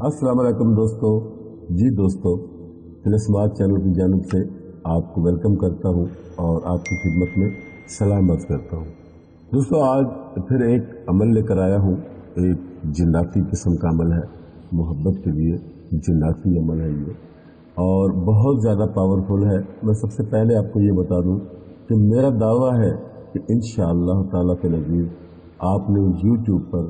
अस्सलाम वालेकुम दोस्तों। जी दोस्तों, स्मार्ट चैनल की जानिब से आपको वेलकम करता हूं और आपकी खिदमत में सलाम अर्ज़ करता हूं। दोस्तों, आज फिर एक अमल लेकर आया हूं। एक जिन्नाती किस्म का अमल है, मोहब्बत के लिए जिन्नाती अमल है ये, और बहुत ज़्यादा पावरफुल है। मैं सबसे पहले आपको ये बता दूं कि मेरा दावा है कि इंशाअल्लाह ताला के नज़ीर आपने यूट्यूब पर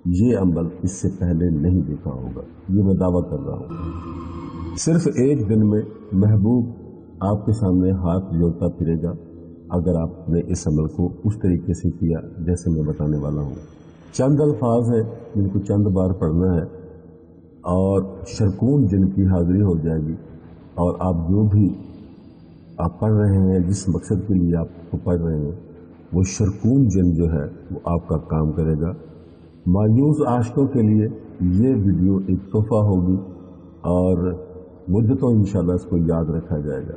ये अमल इससे पहले नहीं देखा होगा। ये मैं दावा कर रहा हूँ। सिर्फ एक दिन में महबूब आपके सामने हाथ जोड़ता फिरेगा अगर आपने इस अमल को उस तरीके से किया जैसे मैं बताने वाला हूँ। चंद अल्फाज हैं जिनको चंद बार पढ़ना है और शरकून जिन की हाजिरी हो जाएगी, और आप जो भी आप पढ़ रहे हैं, जिस मकसद के लिए आप पढ़ रहे हैं, वो शरकून जिन जो है वो आपका काम करेगा। मायूस आशिकों के लिए ये वीडियो एक तोहफा होगी और मुद्दतों इंशाल्लाह इसको याद रखा जाएगा।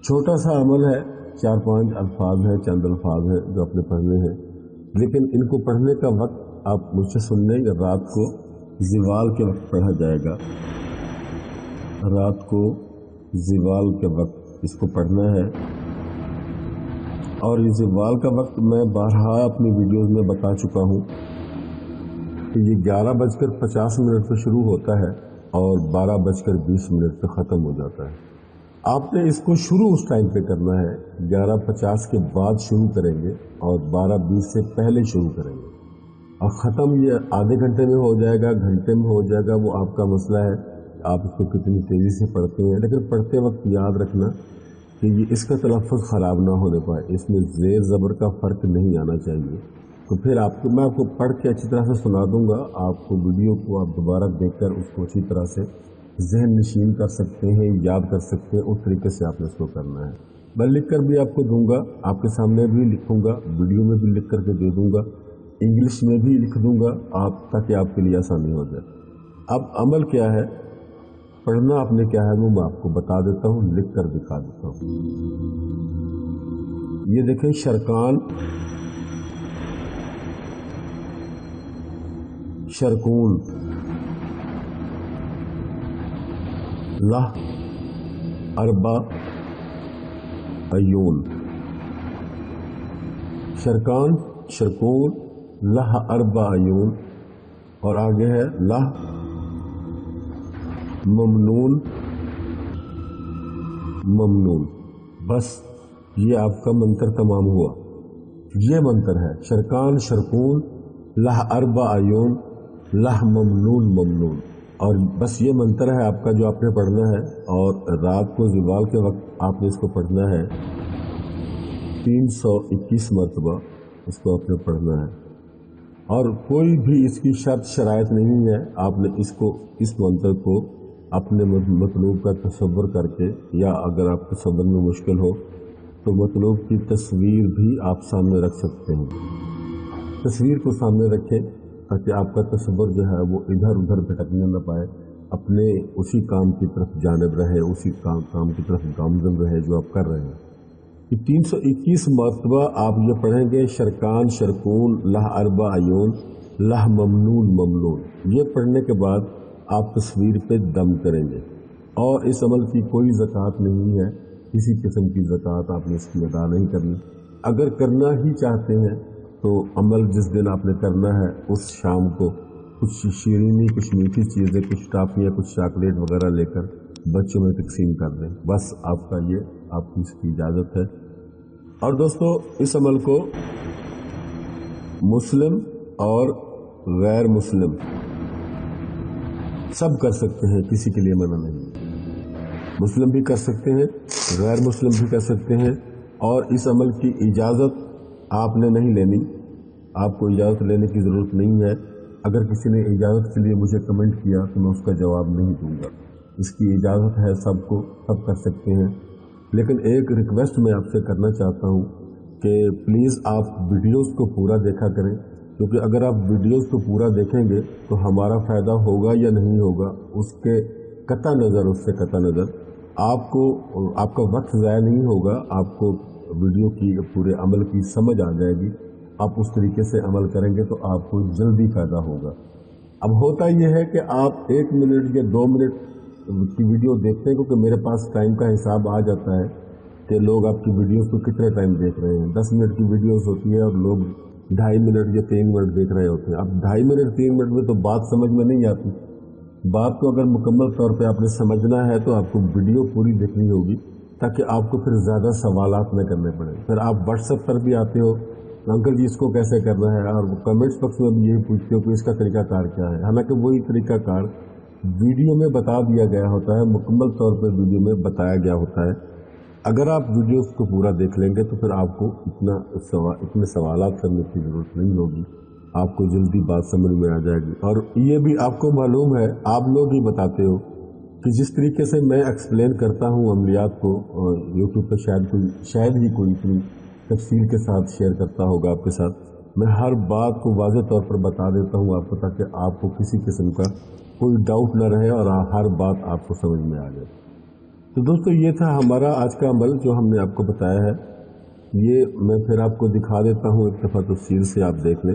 छोटा सा अमल है, 4-5 अल्फाज हैं, चंद अल्फाज हैं जो आपने पढ़ने हैं, लेकिन इनको पढ़ने का वक्त आप मुझसे सुन लें। रात को ज़िवाल के वक्त पढ़ा जाएगा। रात को ज़िवाल के वक्त इसको पढ़ना है। और ये ज़िवाल का वक्त मैं बारहा अपनी वीडियोज़ में बता चुका हूँ कि ये 11:50 पे शुरू होता है और 12:20 पे ख़त्म हो जाता है। आपने इसको शुरू उस टाइम पे करना है, 11:50 के बाद शुरू करेंगे और 12:20 से पहले शुरू करेंगे, और ख़त्म ये आधे घंटे में हो जाएगा, घंटे में हो जाएगा, वो आपका मसला है आप इसको कितनी तेज़ी से पढ़ते हैं। लेकिन पढ़ते वक्त याद रखना कि ये इसका तलफ़्फ़ुज़ ख़राब ना होने पाए, इसमें ज़ेर ज़बर का फ़र्क नहीं आना चाहिए। तो फिर मैं आपको पढ़ के अच्छी तरह से सुना दूंगा। आपको वीडियो को आप दोबारा देखकर उसको अच्छी तरह से ज़हन नशीन कर सकते हैं, याद कर सकते हैं। उस तरीके से आपने इसको करना है। मैं लिख कर भी आपको दूंगा, आपके सामने भी लिखूंगा, वीडियो में भी लिख करके दे दूंगा, इंग्लिश में भी लिख दूंगा आप, ताकि आपके लिए आसानी हो जाए। अब अमल क्या है, पढ़ना आपने क्या है वो मैं आपको बता देता हूँ, लिख कर दिखा देता हूँ। ये देखें, शरकान, शरकून, लह, अरबा, अयून। शरकान, शरकून, लह, अरबा, अयून, और आगे है लह, ममनून, ममनून। बस ये आपका मंत्र तमाम हुआ। ये मंत्र है शरकान, शरकून, लह, अरबा, अयून, लह, ममनून, ममनून। और बस ये मंत्र है आपका जो आपने पढ़ना है। और रात को ज़िवाल के वक्त आपने इसको पढ़ना है 321 मरतबा इसको आपने पढ़ना है। और कोई भी इसकी शर्त शराइत नहीं है। आपने इसको, इस मंत्र को अपने मतलूब का तसव्वुर करके, या अगर आपको तसव्वुर में मुश्किल हो तो मतलूब की तस्वीर भी आप सामने रख सकते हैं। तस्वीर को सामने रखें ताकि आपका तसव्वुर जो है वो इधर उधर भटकने न पाए, अपने उसी काम की तरफ जानिब रहे, उसी काम की तरफ गामज़न रहे जो आप कर रहे हैं। कि 321 मरतबा आप ये पढ़ेंगे, शरकान, शरकून, लह, अरबा, अयून, लह, ममनून, ममनून। ये पढ़ने के बाद आप तस्वीर पे दम करेंगे। और इस अमल की कोई ज़कात नहीं है, किसी किस्म की ज़कात आपने इसकी अदा नहीं करनी। अगर करना ही चाहते हैं तो अमल जिस दिन आपने करना है उस शाम को कुछ शीरीनी, कुछ मीठी चीज़ें, कुछ टॉफ़ियाँ, कुछ चॉकलेट वगैरह लेकर बच्चों में तकसीम कर दें। बस आपका ये, आपकी इसकी इजाज़त है। और दोस्तों, इस अमल को मुस्लिम और गैर मुस्लिम सब कर सकते हैं, किसी के लिए मना नहीं। मुस्लिम भी कर सकते हैं, गैर मुस्लिम भी कर सकते हैं। और इस अमल की इजाज़त आपने नहीं लेनी, आपको इजाज़त लेने की ज़रूरत नहीं है। अगर किसी ने इजाज़त के लिए मुझे कमेंट किया तो मैं उसका जवाब नहीं दूंगा। इसकी इजाज़त है सबको, सब कर सकते हैं। लेकिन एक रिक्वेस्ट मैं आपसे करना चाहता हूँ कि प्लीज़ आप वीडियोज़ को पूरा देखा करें, क्योंकि अगर आप वीडियोज़ को पूरा देखेंगे तो हमारा फ़ायदा होगा या नहीं होगा उसके कता नज़र, उससे कता नज़र आपको, आपका वक्त ज़ाया नहीं होगा, आपको वीडियो की पूरे अमल की समझ आ जाएगी। आप उस तरीके से अमल करेंगे तो आपको जल्दी फ़ायदा होगा। अब होता यह है कि आप 1 मिनट या 2 मिनट की वीडियो देखते हैं, क्योंकि मेरे पास टाइम का हिसाब आ जाता है कि लोग आपकी वीडियोस को कितने टाइम देख रहे हैं। 10 मिनट की वीडियोस होती है और लोग 2.5 मिनट या 3 मिनट देख रहे होते हैं। अब 2.5 मिनट 3 मिनट में तो बात समझ में नहीं आती। बात को अगर मुकम्मल तौर पे आपने समझना है तो आपको वीडियो पूरी देखनी होगी, ताकि आपको फिर ज़्यादा सवालात न करने पड़े। फिर आप व्हाट्सएप पर भी आते हो, अंकल जी इसको कैसे करना है, और कमेंट्स बॉक्स में भी यही पूछते हो कि इसका तरीकाकार क्या है। हालांकि वही तरीकाकार वीडियो में बता दिया गया होता है, मुकम्मल तौर पर वीडियो में बताया गया होता है। अगर आप वीडियोस को पूरा देख लेंगे तो फिर आपको इतने सवालात करने की ज़रूरत नहीं होगी, आपको जल्दी बात समझ में आ जाएगी। और ये भी आपको मालूम है, आप लोग ही बताते हो कि जिस तरीके से मैं एक्सप्लेन करता हूँ अमलियात को, यूट्यूब पर शायद ही कोई इतनी तफसील के साथ शेयर करता होगा आपके साथ। मैं हर बात को वाज़ेह तौर पर बता देता हूँ आपको, ताकि आपको किसी किस्म का कोई डाउट न रहे और हर बात आपको समझ में आ जाए। तो दोस्तों, ये था हमारा आज का अमल जो हमने आपको बताया है। ये मैं फिर आपको दिखा देता हूँ एक दफ़ा तफसील से, आप देख लें।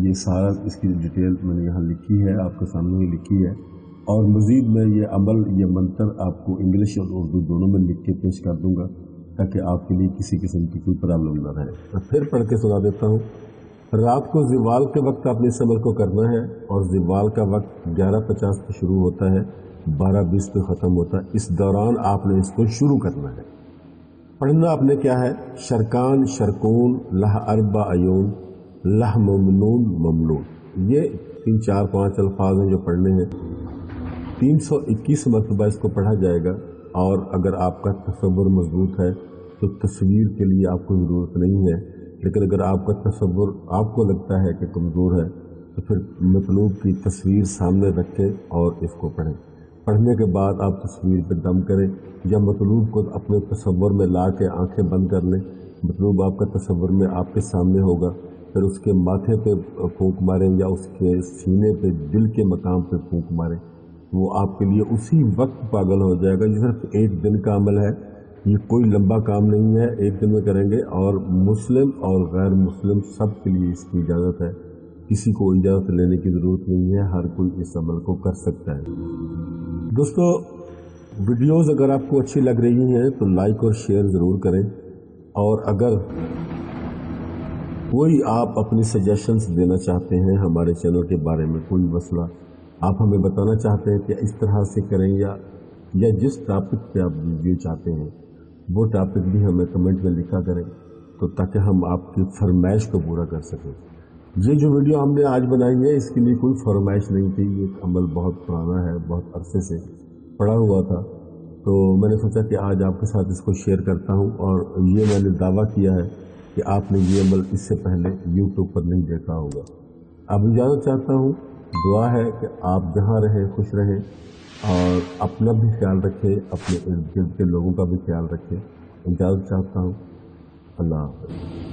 ये सारा इसकी डिटेल मैंने यहाँ लिखी है, आपके सामने ही लिखी है। और मज़ीद मैं ये अमल, ये मंत्र आपको इंग्लिश और उर्दू दोनों में लिख के पेश कर दूँगा, ताकि आपके लिए किसी किस्म की कोई प्रॉब्लम न रहे। मैं फिर पढ़ के सुना देता हूँ। रात को ज़िवाल के वक्त आपने इस अमल को करना है, और ज़िवाल का वक्त 11:50 पे शुरू होता है, 12:20 पे ख़त्म होता है। इस दौरान आपने इसको शुरू करना है। पढ़ना आपने क्या है, शरकान शरकून लह अरबा अयून लह ममनून ममलून। ये 3 4 5 अल्फाज हैं जो पढ़ने हैं। 321 मरतबा इसको पढ़ा जाएगा। और अगर आपका तसव्वुर मजबूत है तो तस्वीर के लिए आपको ज़रूरत नहीं है, लेकिन अगर आपका तसव्वुर आपको लगता है कि कमज़ोर है तो फिर मतलूब की तस्वीर सामने रखें और इसको पढ़ें। पढ़ने के बाद आप तस्वीर पर दम करें, या मतलूब को अपने तसव्वुर में ला के आँखें बंद कर लें। मतलूब आपका तसव्वुर में आपके सामने होगा, फिर उसके माथे पे फूंक मारें या उसके सीने पे, दिल के मकाम पे फूंक मारें। वो आपके लिए उसी वक्त पागल हो जाएगा। ये सिर्फ 1 दिन का अमल है, ये कोई लंबा काम नहीं है, 1 दिन में करेंगे। और मुस्लिम और गैर मुस्लिम सब के लिए इसकी इजाज़त है, किसी को इजाज़त लेने की ज़रूरत नहीं है, हर कोई इस अमल को कर सकता है। दोस्तों, वीडियोज़ अगर आपको अच्छी लग रही हैं तो लाइक और शेयर ज़रूर करें। और अगर कोई आप अपनी सजेशंस देना चाहते हैं हमारे चैनल के बारे में, कोई मसला आप हमें बताना चाहते हैं कि इस तरह से करें, या जिस टॉपिक पे आप वीडियो चाहते हैं वो टॉपिक भी हमें कमेंट में लिखा करें, तो ताकि हम आपकी फरमाइश को पूरा कर सकें। ये जो वीडियो हमने आज बनाई है, इसके लिए कोई फरमाइश नहीं थी। ये अमल बहुत पुराना है, बहुत अरसे से पड़ा हुआ था, तो मैंने सोचा कि आज आपके साथ इसको शेयर करता हूँ। और ये मैंने दावा किया है कि आपने ये अमल इससे पहले यूट्यूब पर नहीं देखा होगा। अब इजाज़त चाहता हूँ, दुआ है कि आप जहाँ रहें खुश रहें, और अपना भी ख्याल रखें, अपने इर्द गिर्द के लोगों का भी ख्याल रखें। इजाज़त चाहता हूँ। अल्लाह हाफ़िज़।